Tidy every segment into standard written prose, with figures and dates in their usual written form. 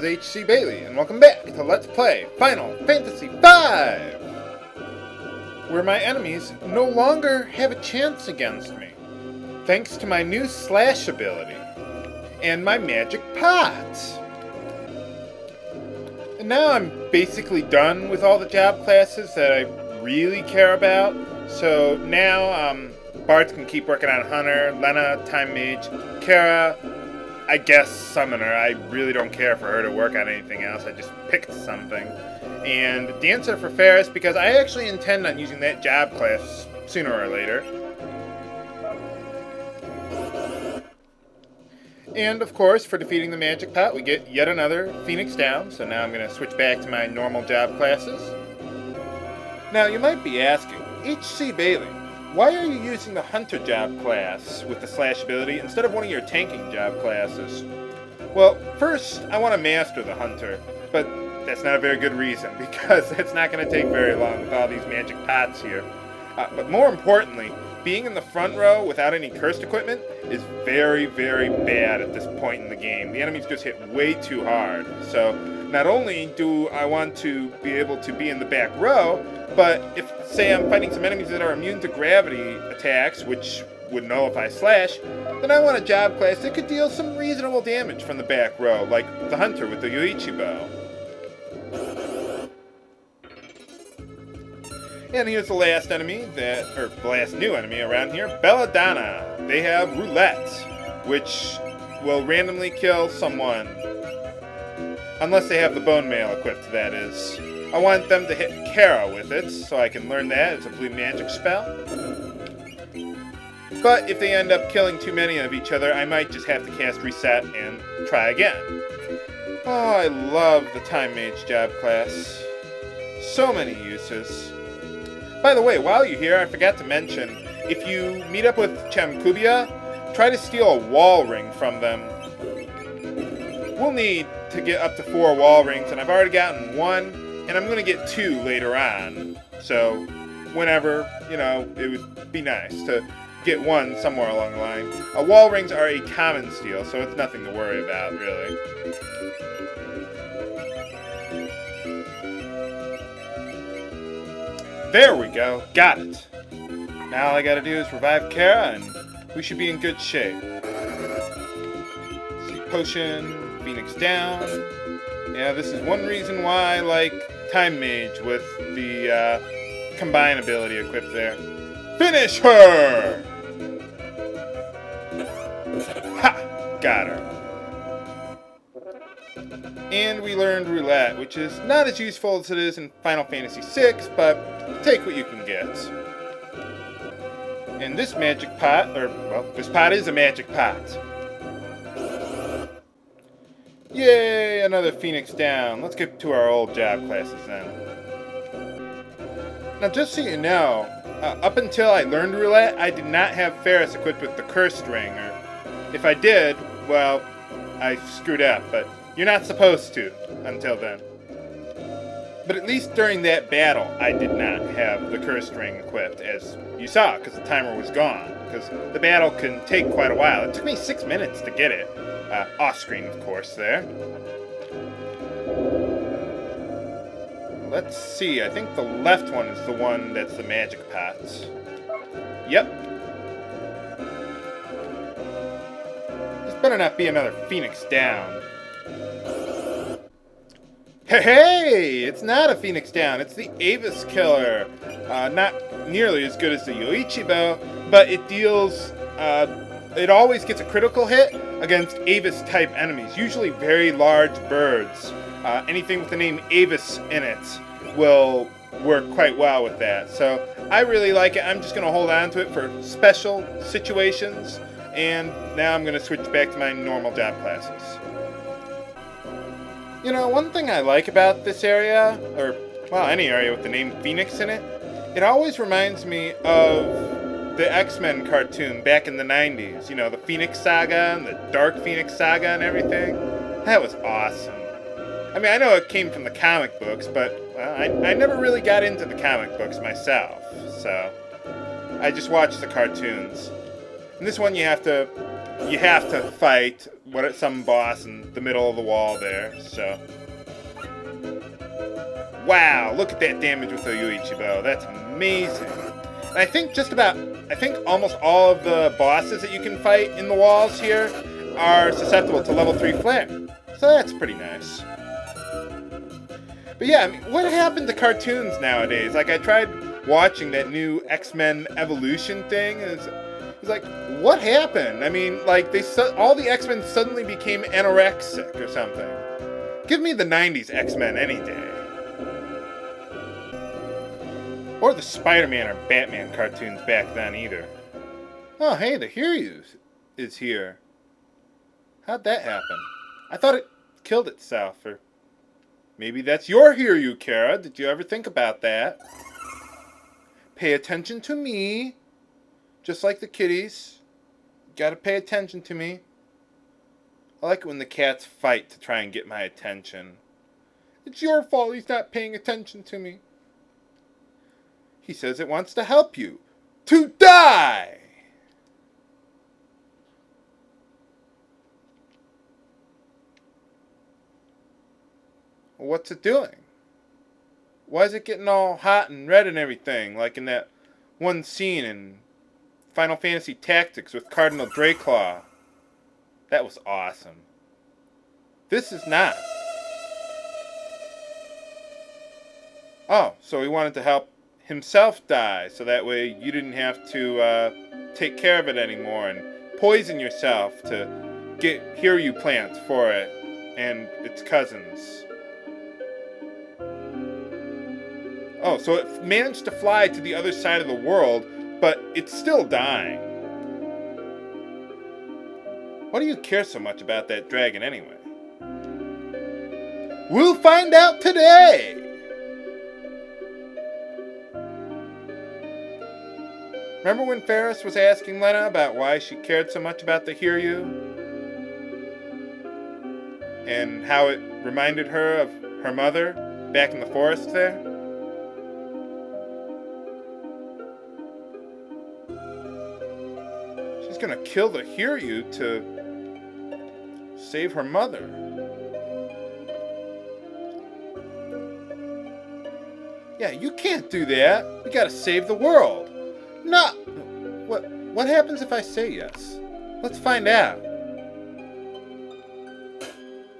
is H.C. Bailey, and welcome back to Let's Play Final Fantasy V! Where my enemies no longer have a chance against me, thanks to my new slash ability, and my magic pot! And now I'm basically done with all the job classes that I really care about, so now, Bart can keep working on Hunter, Lena, Time Mage, Kara, I guess Summoner. I really don't care for her to work on anything else. I just picked something. And Dancer for Ferris, because I actually intend on using that job class sooner or later. And of course, for defeating the Magic Pot, we get yet another Phoenix down. So now I'm going to switch back to my normal job classes. Now you might be asking, H.C. Bailey, why are you using the Hunter job class with the slash ability instead of one of your tanking job classes? Well, first, I want to master the Hunter, but that's not a very good reason, because it's not going to take very long with all these magic pots here. But more importantly, being in the front row without any cursed equipment is very, very bad at this point in the game. The enemies just hit way too hard. So not only do I want to be able to be in the back row, but if, say, I'm fighting some enemies that are immune to gravity attacks, which would nullify slash, then I want a job class that could deal some reasonable damage from the back row, like the Hunter with the Yoichi bow. And here's the last enemy the last new enemy around here, Donna. They have Roulette, which will randomly kill someone. Unless they have the bone mail equipped, that is. I want them to hit Kara with it, so I can learn that. It's a blue magic spell. But if they end up killing too many of each other, I might just have to cast Reset and try again. Oh, I love the Time Mage job class. So many uses. By the way, while you're here, I forgot to mention, if you meet up with Chamkubia, try to steal a wall ring from them. We'll need to get up to 4 wall rings, and I've already gotten 1. And I'm going to get 2 later on, so whenever, it would be nice to get 1 somewhere along the line. Wall rings are a common steal, so it's nothing to worry about, really. There we go, got it. Now all I gotta do is revive Kara, and we should be in good shape. See, potion, Phoenix down. Yeah, this is one reason why I like Time Mage with the Combine ability equipped there. Finish her! Ha! Got her. And we learned Roulette, which is not as useful as it is in Final Fantasy VI, but take what you can get. And this magic pot, this pot is a magic pot. Yay, another Phoenix down. Let's get to our old job classes then. Now, just so you know, up until I learned Roulette, I did not have Ferris equipped with the cursed ring, or if I did, well, I screwed up, but you're not supposed to until then. But at least during that battle, I did not have the cursed ring equipped, as you saw, because the timer was gone, because the battle can take quite a while. It took me 6 minutes to get it. Off-screen, of course, there. Let's see, I think the left one is the one that's the magic pots. Yep. This better not be another Phoenix down. Hey! It's not a Phoenix down, it's the Avis Killer. Not nearly as good as the Yoichi bow, but it deals, it always gets a critical hit against Avis-type enemies, usually very large birds. Anything with the name Avis in it will work quite well with that. So I really like it. I'm just going to hold on to it for special situations, and now I'm going to switch back to my normal job classes. One thing I like about this area, or, well, any area with the name Phoenix in it, it always reminds me of the X-Men cartoon back in the 90s. The Phoenix Saga and the Dark Phoenix Saga and everything. That was awesome. I mean, I know it came from the comic books, but well, I never really got into the comic books myself, so I just watched the cartoons. In this one, you have to you have to fight some boss in the middle of the wall there. So, wow, look at that damage with the Yuichibo. That's amazing. And I think almost all of the bosses that you can fight in the walls here are susceptible to level 3 flare. So that's pretty nice. But yeah, I mean, what happened to cartoons nowadays? Like, I tried watching that new X-Men Evolution thing, and it's like, what happened? I mean, like, all the X-Men suddenly became anorexic or something. Give me the 90s X-Men any day. Or the Spider-Man or Batman cartoons back then either. Oh, hey, the Hiryu is here. How'd that happen? I thought it killed itself, or maybe that's your Hiryu, Kara. Did you ever think about that? Pay attention to me. Just like the kitties. Gotta pay attention to me. I like it when the cats fight to try and get my attention. It's your fault he's not paying attention to me. He says it wants to help you. To die! What's it doing? Why is it getting all hot and red and everything, like in that one scene in Final Fantasy Tactics with Cardinal Draclaw? That was awesome. This is not. Oh, so he wanted to help himself die, so that way you didn't have to take care of it anymore and poison yourself to get Hiryu plants for it and its cousins. Oh, so it managed to fly to the other side of the world, but it's still dying. Why do you care so much about that dragon anyway? We'll find out today! Remember when Ferris was asking Lena about why she cared so much about the Hiryu? And how it reminded her of her mother back in the forest there? She's gonna kill the Hiryu to save her mother. Yeah, you can't do that. We gotta save the world. No! What happens if I say yes? Let's find out.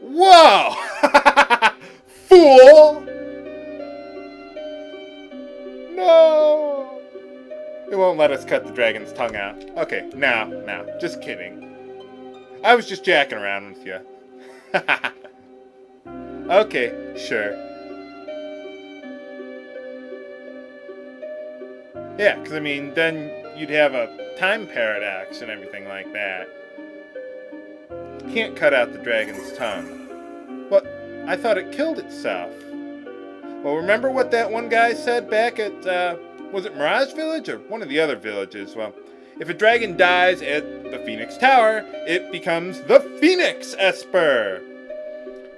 Whoa! Fool! No! It won't let us cut the dragon's tongue out. Okay, now, just kidding. I was just jacking around with you. Okay, sure. Yeah, because I mean, then you'd have a time paradox and everything like that. You can't cut out the dragon's tongue. But I thought it killed itself. Well, remember what that one guy said back at, was it Mirage Village or one of the other villages? Well, if a dragon dies at the Phoenix Tower, it becomes the Phoenix Esper.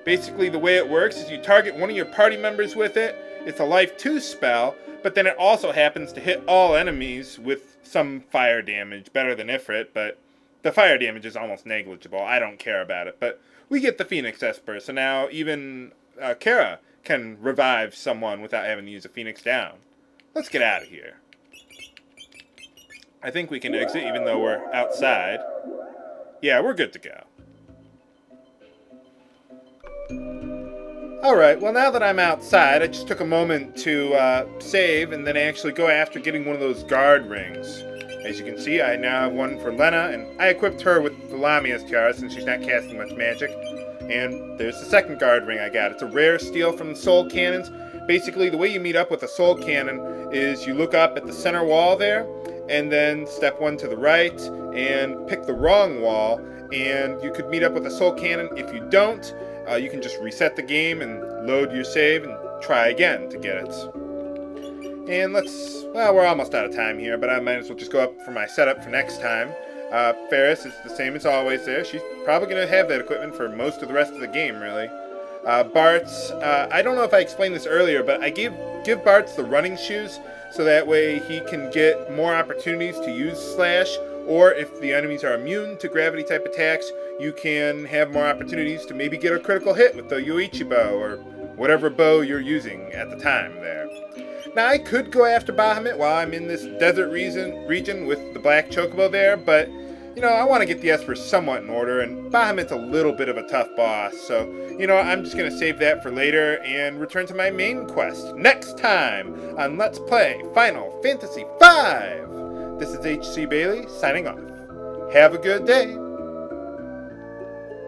Basically, the way it works is you target one of your party members with it. It's a Life 2 spell. But then it also happens to hit all enemies with some fire damage, better than Ifrit, but the fire damage is almost negligible. I don't care about it. But we get the Phoenix Esper, so now even Kara can revive someone without having to use a Phoenix down. Let's get out of here. I think we can exit even though we're outside. Yeah, we're good to go. Alright, well now that I'm outside, I just took a moment to save and then actually go after getting one of those guard rings. As you can see, I now have one for Lena, and I equipped her with the Lamia's tiara since she's not casting much magic. And there's the second guard ring I got. It's a rare steal from the soul cannons. Basically, the way you meet up with a soul cannon is you look up at the center wall there, and then step one to the right, and pick the wrong wall, and you could meet up with a soul cannon. If you don't, you can just reset the game and load your save and try again to get it. And well, we're almost out of time here, but I might as well just go up for my setup for next time. Ferris is the same as always there. She's probably going to have that equipment for most of the rest of the game, really. Bart's, I don't know if I explained this earlier, but I give Bart's the running shoes, so that way he can get more opportunities to use Slash Or if the enemies are immune to gravity type attacks, you can have more opportunities to maybe get a critical hit with the Yoichi bow or whatever bow you're using at the time there. Now I could go after Bahamut while I'm in this desert region with the black chocobo there, but I want to get the Espers somewhat in order, and Bahamut's a little bit of a tough boss, so I'm just going to save that for later and return to my main quest next time on Let's Play Final Fantasy V! This is HC Bailey signing off. Have a good day!